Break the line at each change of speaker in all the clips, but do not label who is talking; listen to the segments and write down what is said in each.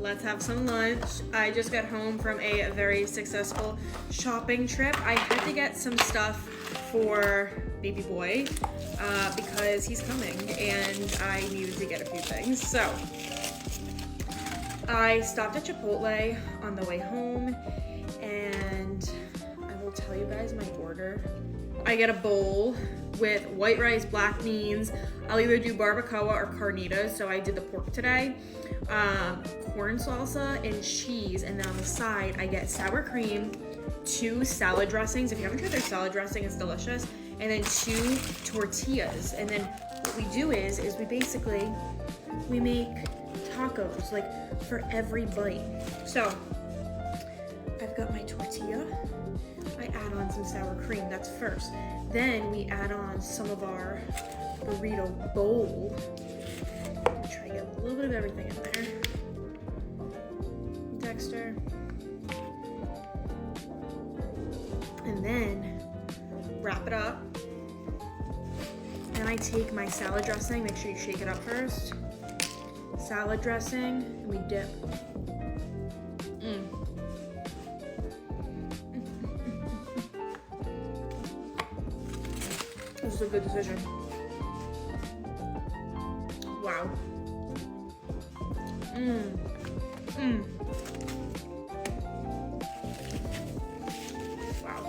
let's have some lunch. I just got home from a very successful shopping trip. I had to get some stuff for baby boy because he's coming and I needed to get a few things. So I stopped at Chipotle on the way home and I will tell you guys my order. I get a bowl with white rice, black beans. I'll either do barbacoa or carnitas, so I did the pork today. Corn salsa and cheese, and then on the side I get sour cream, 2 salad dressings. If you haven't tried their salad dressing, it's delicious. And then 2 tortillas. And then what we do is we make tacos like for every bite. So I've got my tortilla. I add on some sour cream, that's first. Then we add on some of our burrito bowl. Try to get a little bit of everything in there. Texture. And then wrap it up. Then I take my salad dressing, make sure you shake it up first. Salad dressing, and we dip. This is a good decision. Wow. Wow.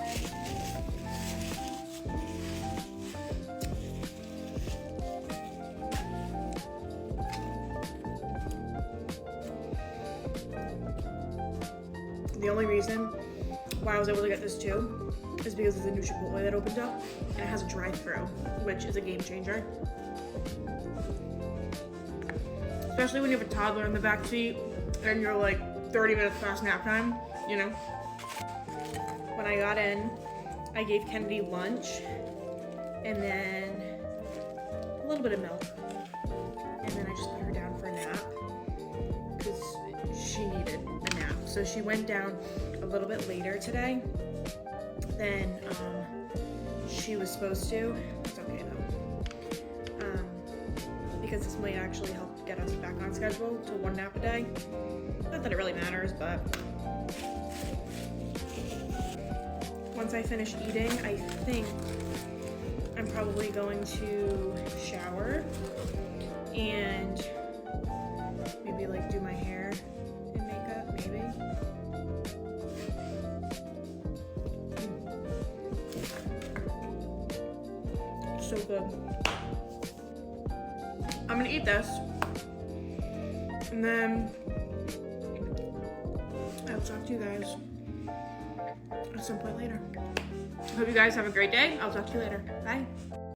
The only reason why I was able to get this too is because there's a new Chipotle that opened up and it has a drive-thru, which is a game changer. Especially when you have a toddler in the back seat and you're like 30 minutes past nap time, you know? When I got in, I gave Kennedy lunch and then a little bit of milk. And then I just put her down for a nap because she needed a nap. So she went down a little bit later today than she was supposed to. It's okay though. Because this might actually help get us back on schedule to 1 nap a day. Not that it really matters, but once I finish eating, I think I'm probably going to shower and maybe like do my hair and makeup, maybe. So good. I'm gonna eat this and then I'll talk to you guys at some point later. Hope you guys have a great day. I'll talk to you later. Bye.